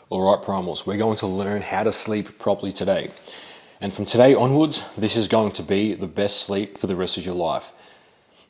Alright primals, we're going to learn how to sleep properly today. And from today onwards, this is going to be the best sleep for the rest of your life.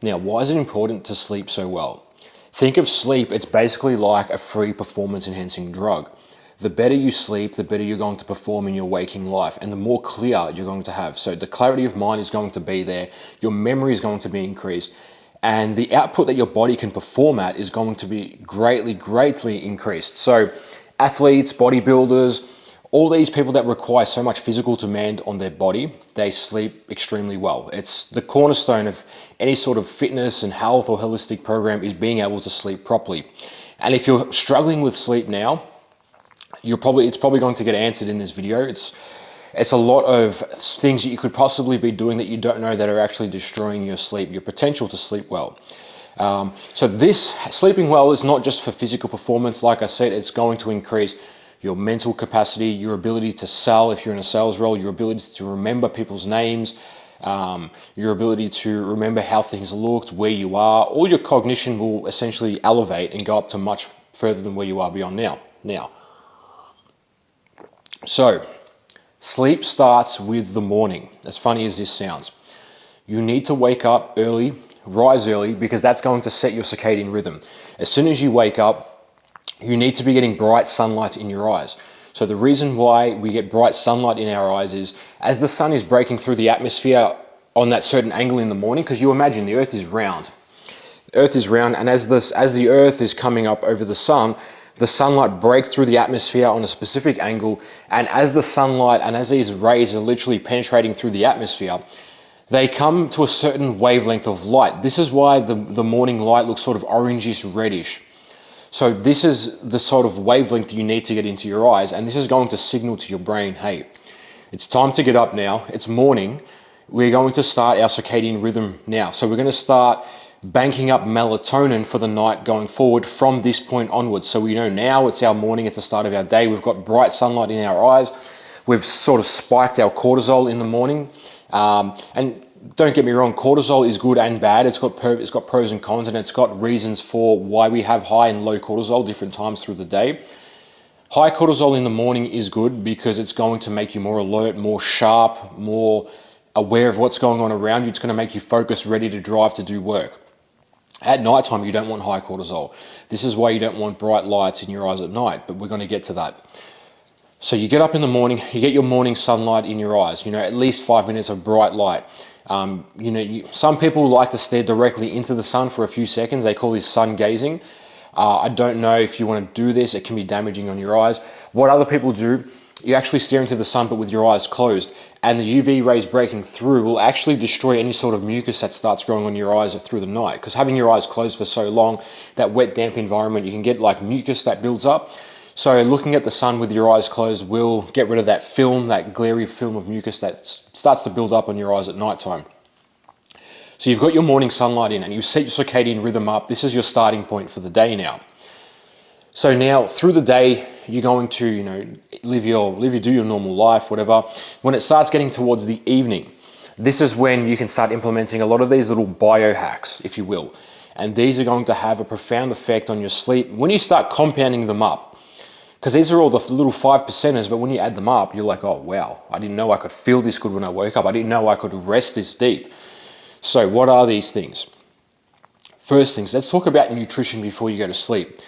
Now, why is it important to sleep so well? Think of sleep, it's basically like a free performance enhancing drug. The better you sleep, the better you're going to perform in your waking life and the more clear you're going to have. So the clarity of mind is going to be there, your memory is going to be increased, and the output that your body can perform at is going to be greatly increased. So athletes, bodybuilders, all these people that require so much physical demand on their body, they sleep extremely well. It's the cornerstone of any sort of fitness and health or holistic program is being able to sleep properly. And if you're struggling with sleep now, it's probably going to get answered in this video. It's a lot of things that you could possibly be doing that you don't know that are actually destroying your sleep, your potential to sleep well. So this sleeping well is not just for physical performance. Like I said, it's going to increase your mental capacity, your ability to sell if you're in a sales role, your ability to remember people's names, your ability to remember how things looked, where you are. All your cognition will essentially elevate and go up to much further than where you are beyond now. So sleep starts with the morning. As funny as this sounds, you need to wake up early, rise early, because that's going to set your circadian rhythm. As soon as you wake up, you need to be getting bright sunlight in your eyes. So the reason why we get bright sunlight in our eyes is as the sun is breaking through the atmosphere on that certain angle in the morning, because you imagine the earth is round. The earth is round, and as the earth is coming up over the sunlight breaks through the atmosphere on a specific angle, and as the sunlight and as these rays are literally penetrating through the atmosphere, they come to a certain wavelength of light. This is why the morning light looks sort of orangish reddish. So this is the sort of wavelength you need to get into your eyes, and this is going to signal to your brain, hey, it's time to get up now, it's morning, we're going to start our circadian rhythm now. So we're going to start banking up melatonin for the night going forward from this point onwards. So we know now it's our morning, it's the start of our day, we've got bright sunlight in our eyes, we've sort of spiked our cortisol in the morning. And don't get me wrong, cortisol is good and bad. It's got pros and cons, and it's got reasons for why we have high and low cortisol different times through the day. High cortisol in the morning is good because it's going to make you more alert, more sharp, more aware of what's going on around you. It's going to make you focused, ready to drive to do work. At nighttime, you don't want high cortisol. This is why you don't want bright lights in your eyes at night, but we're going to get to that. So you get up in the morning, you get your morning sunlight in your eyes, at least 5 minutes of bright light. Some people like to stare directly into the sun for a few seconds. They call this sun gazing. I don't know if you want to do this. It can be damaging on your eyes. What other people do, you actually stare into the sun but with your eyes closed, and the UV rays breaking through will actually destroy any sort of mucus that starts growing on your eyes through the night. Because having your eyes closed for so long, that wet, damp environment, you can get like mucus that builds up. So looking at the sun with your eyes closed will get rid of that film, that glary film of mucus that starts to build up on your eyes at nighttime. So you've got your morning sunlight in and you set your circadian rhythm up. This is your starting point for the day now. So now through the day, you're going to, do your normal life, whatever. When it starts getting towards the evening, this is when you can start implementing a lot of these little biohacks, if you will. And these are going to have a profound effect on your sleep when you start compounding them up. Because these are all the little 5%ers, but when you add them up, you're like, oh wow, I didn't know I could feel this good when I woke up. I didn't know I could rest this deep. So what are these things? First things, let's talk about nutrition before you go to sleep.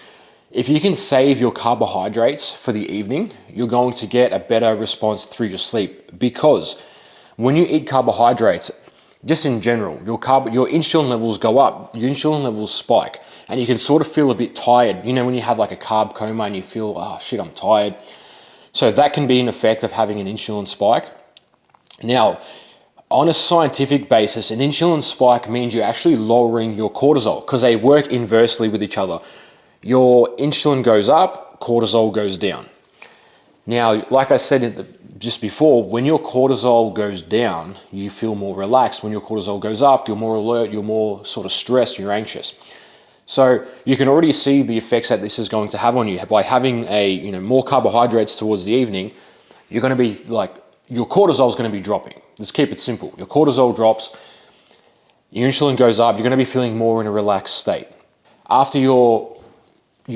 If you can save your carbohydrates for the evening, you're going to get a better response through your sleep. Because when you eat carbohydrates, just in general, your insulin levels go up, your insulin levels spike, and you can sort of feel a bit tired. When you have like a carb coma and you feel, oh shit, I'm tired. So that can be an effect of having an insulin spike. Now, on a scientific basis, an insulin spike means you're actually lowering your cortisol because they work inversely with each other. Your insulin goes up, cortisol goes down. Now, like I said just before, when your cortisol goes down, you feel more relaxed. When your cortisol goes up, you're more alert, you're more sort of stressed, you're anxious. So you can already see the effects that this is going to have on you. By having more carbohydrates towards the evening, you're going to be like, your cortisol is going to be dropping. Let's keep it simple. Your cortisol drops, your insulin goes up, you're going to be feeling more in a relaxed state. After you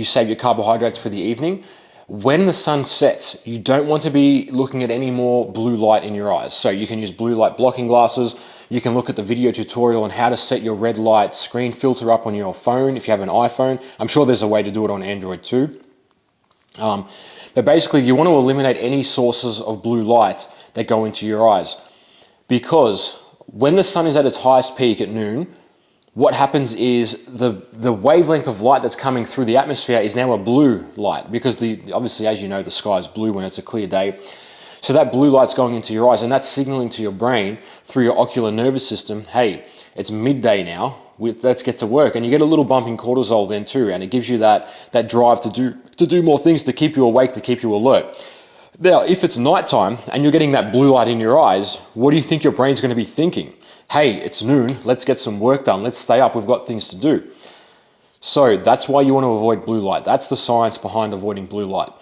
save your carbohydrates for the evening, When the sun sets, you don't want to be looking at any more blue light in your eyes. So you can use blue light blocking glasses. You can look at the video tutorial on how to set your red light screen filter up on your phone if you have an iPhone. I'm sure there's a way to do it on Android too. But basically, you want to eliminate any sources of blue light that go into your eyes. Because when the sun is at its highest peak at noon, what happens is the wavelength of light that's coming through the atmosphere is now a blue light, because obviously, as you know, the sky is blue when it's a clear day. So that blue light's going into your eyes, and that's signaling to your brain through your ocular nervous system, hey, it's midday now, let's get to work. And you get a little bump in cortisol then too, and it gives you that drive to do more things, to keep you awake, to keep you alert. Now, if it's nighttime and you're getting that blue light in your eyes, what do you think your brain's going to be thinking? Hey, it's noon, let's get some work done, let's stay up, we've got things to do. So that's why you want to avoid blue light. That's the science behind avoiding blue light.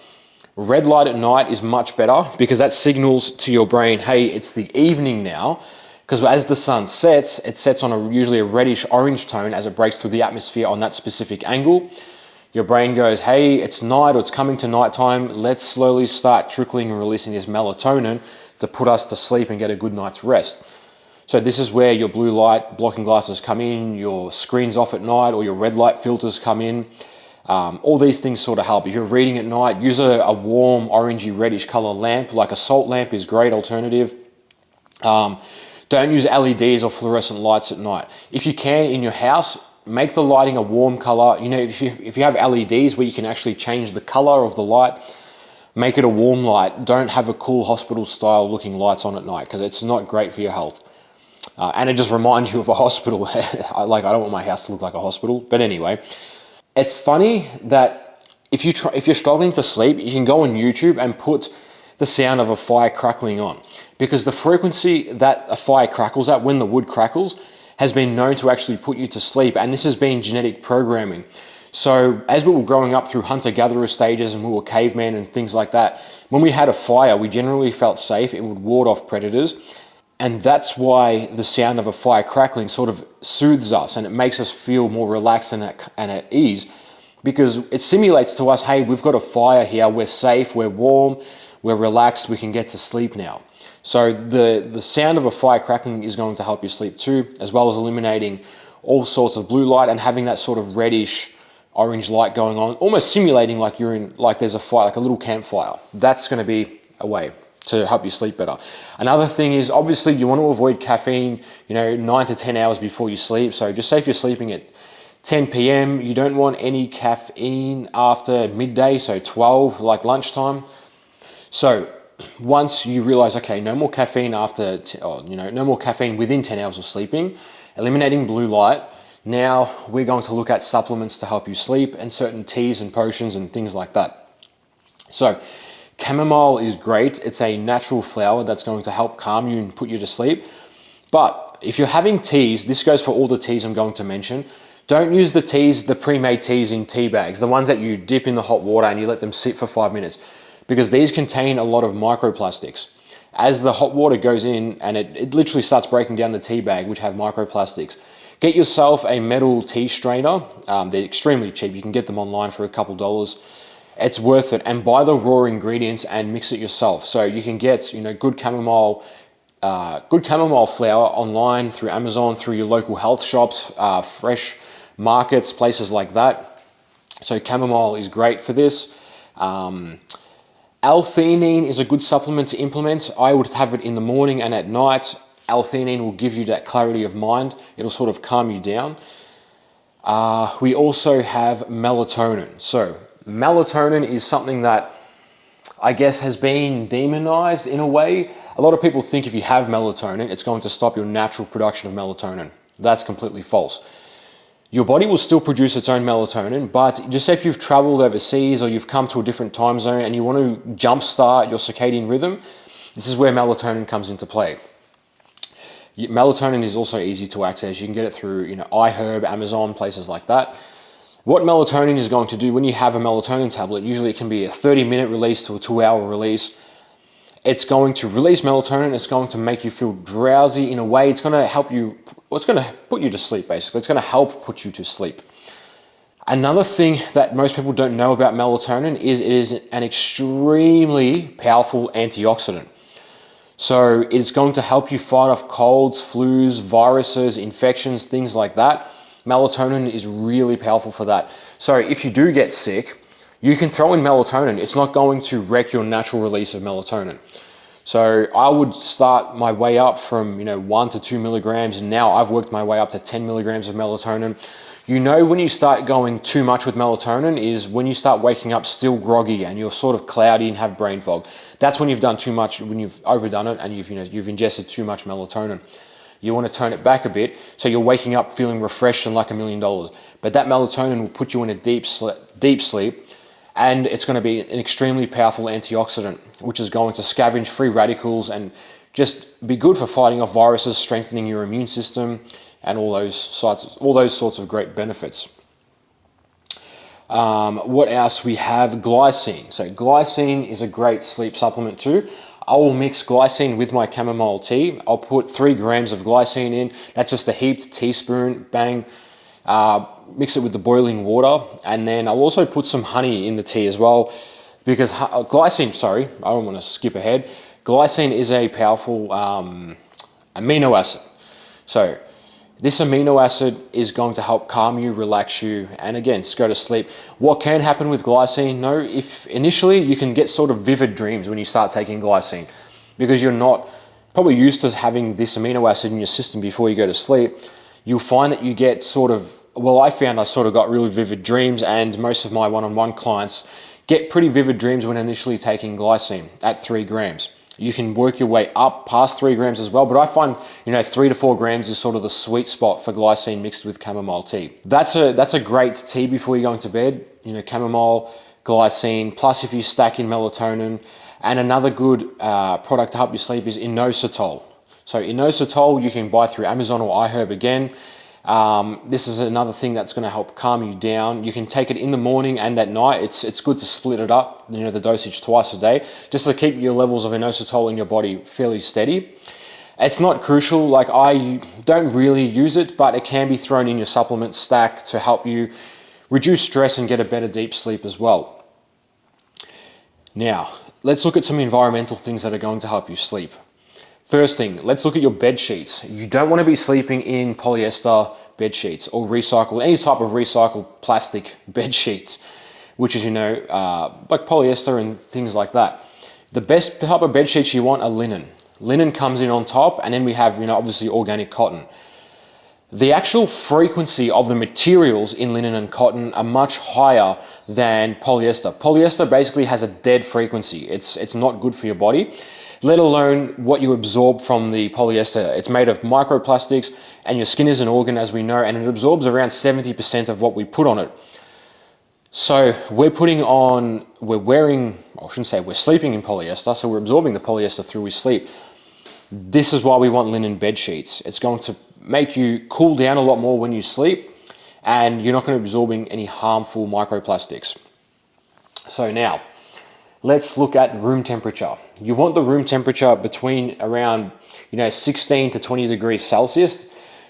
Red light at night is much better, because that signals to your brain, hey, it's the evening now, because as the sun sets, it sets on usually a reddish orange tone as it breaks through the atmosphere on that specific angle. Your brain goes, hey, it's night, or it's coming to nighttime, let's slowly start trickling and releasing this melatonin to put us to sleep and get a good night's rest. So this is where your blue light blocking glasses come in, your screen's off at night, or your red light filters come in. All these things sort of help. If you're reading at night, use a warm orangey reddish color lamp, like a salt lamp is a great alternative. Don't use LEDs or fluorescent lights at night. If you can, in your house, make the lighting a warm color. You know, if you have LEDs where you can actually change the color of the light, make it a warm light. Don't have a cool hospital style looking lights on at night, because it's not great for your health. And it just reminds you of a hospital. I don't want my house to look like a hospital. But anyway, it's funny that if you're struggling to sleep, you can go on YouTube and put the sound of a fire crackling on, because the frequency that a fire crackles at, when the wood crackles, has been known to actually put you to sleep. And this has been genetic programming. So as we were growing up through hunter-gatherer stages and we were cavemen and things like that, when we had a fire, we generally felt safe. It would ward off predators. And that's why the sound of a fire crackling sort of soothes us, and it makes us feel more relaxed and at ease, because it simulates to us, hey, we've got a fire here, we're safe, we're warm, we're relaxed, we can get to sleep now. So the sound of a fire crackling is going to help you sleep too, as well as eliminating all sorts of blue light and having that sort of reddish orange light going on, almost simulating like there's a fire, like a little campfire. That's going to be a way to help you sleep better. Another thing is, obviously, you want to avoid caffeine, 9 to 10 hours before you sleep. So just say if you're sleeping at 10 p.m., you don't want any caffeine after midday, so 12, like lunchtime. So once you realize, okay, no more caffeine no more caffeine within 10 hours of sleeping, eliminating blue light, now we're going to look at supplements to help you sleep, and certain teas and potions and things like that. So chamomile is great. It's a natural flower that's going to help calm you and put you to sleep. But if you're having teas, this goes for all the teas I'm going to mention, don't use the pre-made teas in tea bags, the ones that you dip in the hot water and you let them sit for 5 minutes, because these contain a lot of microplastics. As the hot water goes in, and it literally starts breaking down the tea bag, which have microplastics. Get yourself a metal tea strainer. They're extremely cheap. You can get them online for a couple dollars. It's worth it, and buy the raw ingredients and mix it yourself. So you can get good chamomile flower online through Amazon, through your local health shops, fresh markets, places like that. So chamomile is great for this. L-theanine is a good supplement to implement. I would have it in the morning and at night. L-theanine will give you that clarity of mind. It'll sort of calm you down. We also have melatonin. So melatonin is something that I guess has been demonized in a way. A lot of people think if you have melatonin, it's going to stop your natural production of melatonin. That's completely false. Your body will still produce its own melatonin, but just say if you've traveled overseas or you've come to a different time zone and you want to jumpstart your circadian rhythm, this is where melatonin comes into play. Melatonin is also easy to access. You can get it through iHerb, Amazon, places like that. What melatonin is going to do when you have a melatonin tablet, usually it can be a 30-minute release to a 2-hour release. It's going to release melatonin. It's going to make you feel drowsy in a way. It's going to help you, it's going to put you to sleep basically. It's going to help put you to sleep. Another thing that most people don't know about melatonin is it is an extremely powerful antioxidant. So it's going to help you fight off colds, flus, viruses, infections, things like that. Melatonin is really powerful for that. So if you do get sick, you can throw in melatonin. It's not going to wreck your natural release of melatonin. So I would start my way up from 1 to 2 milligrams, and now I've worked my way up to 10 milligrams of melatonin. When you start going too much with melatonin is when you start waking up still groggy and you're sort of cloudy and have brain fog. That's when you've done too much, when you've overdone it and you've ingested too much melatonin. You want to tone it back a bit so you're waking up feeling refreshed and like $1 million. But that melatonin will put you in a deep sleep, and it's going to be an extremely powerful antioxidant, which is going to scavenge free radicals and just be good for fighting off viruses, strengthening your immune system, and all those sorts of great benefits. What else? We have glycine. So glycine is a great sleep supplement too. I will mix glycine with my chamomile tea. I'll put 3 grams of glycine in. That's just a heaped teaspoon, bang. Mix it with the boiling water, and then I'll also put some honey in the tea as well, because glycine, sorry, I don't want to skip ahead. Glycine is a powerful amino acid. So this amino acid is going to help calm you, relax you, and again, just go to sleep. What can happen with glycine? If initially you can get sort of vivid dreams when you start taking glycine, because you're not probably used to having this amino acid in your system before you go to sleep. You'll find that you get I found I sort of got really vivid dreams, and most of my one-on-one clients get pretty vivid dreams when initially taking glycine at 3 grams. You can work your way up past 3 grams as well, but I find 3 to 4 grams is sort of the sweet spot for glycine mixed with chamomile tea. That's a great tea before you're going to bed. Chamomile, glycine, plus if you stack in melatonin. And another good product to help you sleep is inositol. So inositol you can buy through Amazon or iHerb again. This is another thing that's going to help calm you down. You can take it in the morning and at night. It's good to split it up, the dosage twice a day, just to keep your levels of inositol in your body fairly steady. It's not crucial, like I don't really use it, but it can be thrown in your supplement stack to help you reduce stress and get a better deep sleep as well. Now, let's look at some environmental things that are going to help you sleep. First thing, let's look at your bed sheets. You don't want to be sleeping in polyester bed sheets or any type of recycled plastic bed sheets, which is, like polyester and things like that. The best type of bed sheets you want are linen. Linen comes in on top, and then we have, obviously organic cotton. The actual frequency of the materials in linen and cotton are much higher than polyester. Polyester basically has a dead frequency. It's not good for your body, let alone what you absorb from the polyester. It's made of microplastics, and your skin is an organ, as we know, and it absorbs around 70% of what we put on it. So we're sleeping in polyester, so we're absorbing the polyester through we sleep. This is why we want linen bed sheets. It's going to make you cool down a lot more when you sleep, and you're not going to be absorbing any harmful microplastics. So now, let's look at room temperature. You want the room temperature between around 16 to 20 degrees Celsius.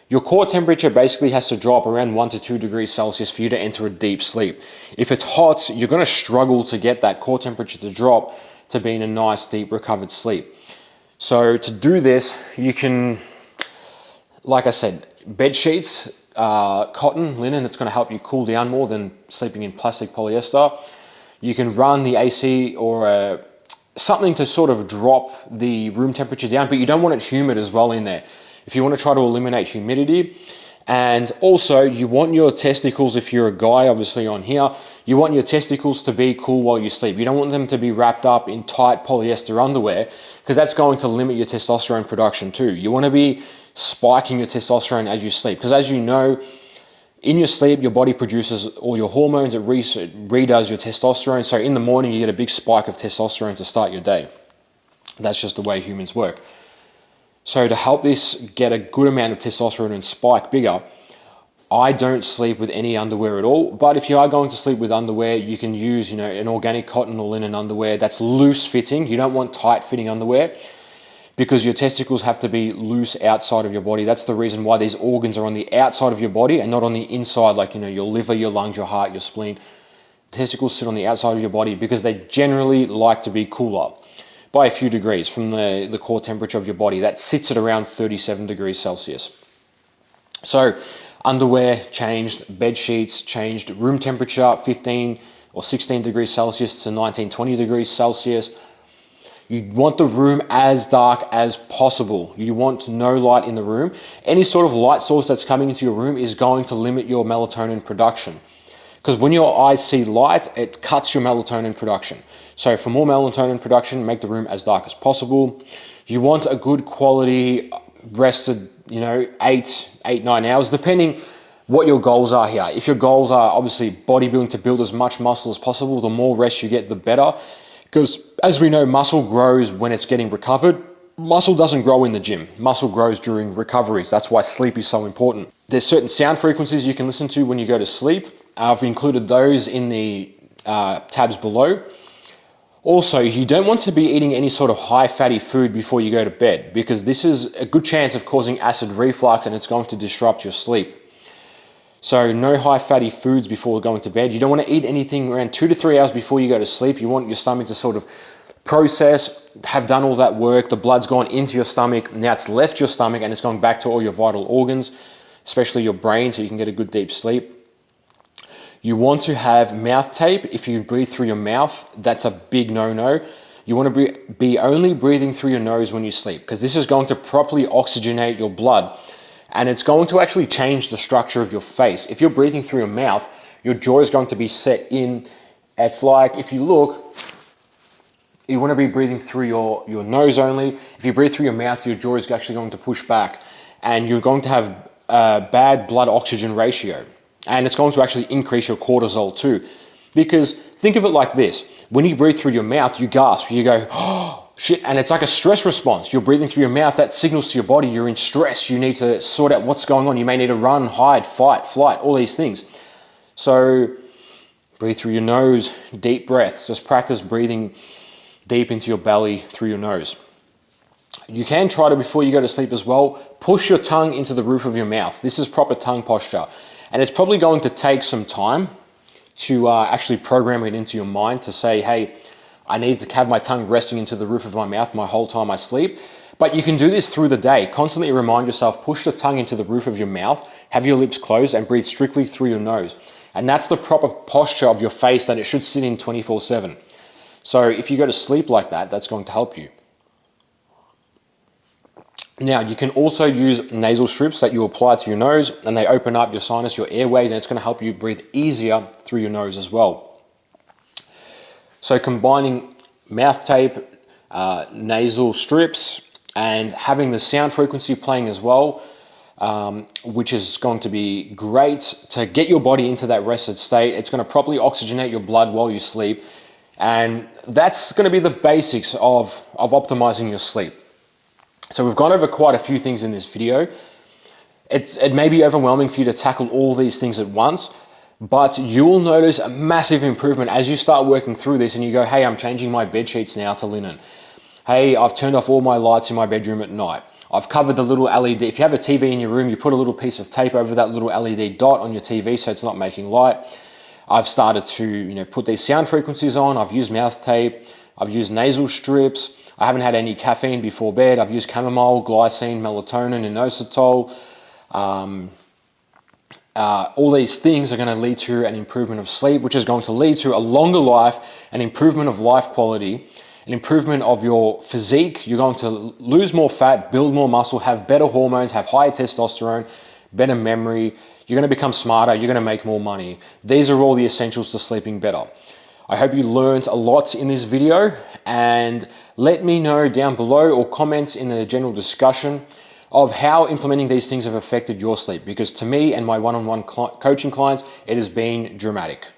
Your core temperature basically has to drop around 1 to 2 degrees Celsius for you to enter a deep sleep. If it's hot, you're going to struggle to get that core temperature to drop to be in a nice, deep, recovered sleep. So to do this, you can, like I said, bed sheets, cotton, linen, it's going to help you cool down more than sleeping in plastic polyester. You can run the AC or something to sort of drop the room temperature down, but you don't want it humid as well in there. If you want to try to eliminate humidity, and also you want your testicles, if you're a guy obviously on here, you want your testicles to be cool while you sleep. You don't want them to be wrapped up in tight polyester underwear, because that's going to limit your testosterone production too. You want to be spiking your testosterone as you sleep, because as you know, in your sleep, your body produces all your hormones, it redoes your testosterone. So in the morning, you get a big spike of testosterone to start your day. That's just the way humans work. So to help this get a good amount of testosterone and spike bigger, I don't sleep with any underwear at all. But if you are going to sleep with underwear, you can use, an organic cotton or linen underwear that's loose fitting. You don't want tight fitting underwear, because your testicles have to be loose outside of your body. That's the reason why these organs are on the outside of your body and not on the inside, like, you know, your liver, your lungs, your heart, your spleen. Testicles sit on the outside of your body because they generally like to be cooler by a few degrees from the core temperature of your body. That sits at around 37 degrees Celsius. So underwear changed, bed sheets changed, room temperature 15 or 16 degrees Celsius to 19, 20 degrees Celsius. You want the room as dark as possible. You want no light in the room. Any sort of light source that's coming into your room is going to limit your melatonin production. Because when your eyes see light, it cuts your melatonin production. So for more melatonin production, make the room as dark as possible. You want a good quality rested, you know, 9 hours, depending what your goals are here. If your goals are obviously bodybuilding to build as much muscle as possible, the more rest you get, the better. Because as we know, muscle grows when it's getting recovered. Muscle doesn't grow in the gym. Muscle grows during recoveries. That's why sleep is so important. There's certain sound frequencies you can listen to when you go to sleep. I've included those in the tabs below. Also, you don't want to be eating any sort of high fatty food before you go to bed, because this is a good chance of causing acid reflux and it's going to disrupt your sleep. So no high fatty foods before going to bed. You don't want to eat anything around 2 to 3 hours before you go to sleep. You want your stomach to sort of process, have done all that work. The blood's gone into your stomach. Now it's left your stomach and it's going back to all your vital organs, especially your brain, so you can get a good deep sleep. You want to have mouth tape. If you breathe through your mouth, that's a big no-no. You want to be only breathing through your nose when you sleep, because this is going to properly oxygenate your blood and it's going to actually change the structure of your face. If you're breathing through your mouth, your jaw is going to be set in. It's like, if you look, you want to be breathing through your nose only. If you breathe through your mouth, your jaw is actually going to push back and you're going to have a bad blood oxygen ratio. And it's going to actually increase your cortisol too. Because think of it like this. When you breathe through your mouth, you gasp, you go, oh, shit. And it's like a stress response. You're breathing through your mouth, that signals to your body you're in stress. You need to sort out what's going on. You may need to run, hide, fight, flight, all these things. So breathe through your nose, deep breaths. Just practice breathing deep into your belly through your nose. You can try to, before you go to sleep as well, push your tongue into the roof of your mouth. This is proper tongue posture. And it's probably going to take some time to actually program it into your mind to say, hey, I need to have my tongue resting into the roof of my mouth my whole time I sleep. But you can do this through the day. Constantly remind yourself, push the tongue into the roof of your mouth, have your lips closed and breathe strictly through your nose. And that's the proper posture of your face that it should sit in 24/7. So if you go to sleep like that, that's going to help you. Now, you can also use nasal strips that you apply to your nose and they open up your sinus, your airways, and it's going to help you breathe easier through your nose as well. So combining mouth tape, nasal strips, and having the sound frequency playing as well, which is going to be great to get your body into that rested state. It's going to properly oxygenate your blood while you sleep. And that's going to be the basics of optimizing your sleep. So we've gone over quite a few things in this video. It may be overwhelming for you to tackle all these things at once, but you'll notice a massive improvement as you start working through this and you go, hey, I'm changing my bed sheets now to linen. Hey, I've turned off all my lights in my bedroom at night. I've covered the little LED. If you have a TV in your room, you put a little piece of tape over that little LED dot on your TV so it's not making light. I've started to, put these sound frequencies on. I've used mouth tape. I've used nasal strips. I haven't had any caffeine before bed. I've used chamomile, glycine, melatonin, inositol. All these things are going to lead to an improvement of sleep, which is going to lead to a longer life, an improvement of life quality, an improvement of your physique. You're going to lose more fat, build more muscle, have better hormones, have higher testosterone, better memory. You're going to become smarter. You're going to make more money. These are all the essentials to sleeping better. I hope you learned a lot in this video, and let me know down below or comment in the general discussion of how implementing these things have affected your sleep, because to me and my one-on-one coaching clients, it has been dramatic.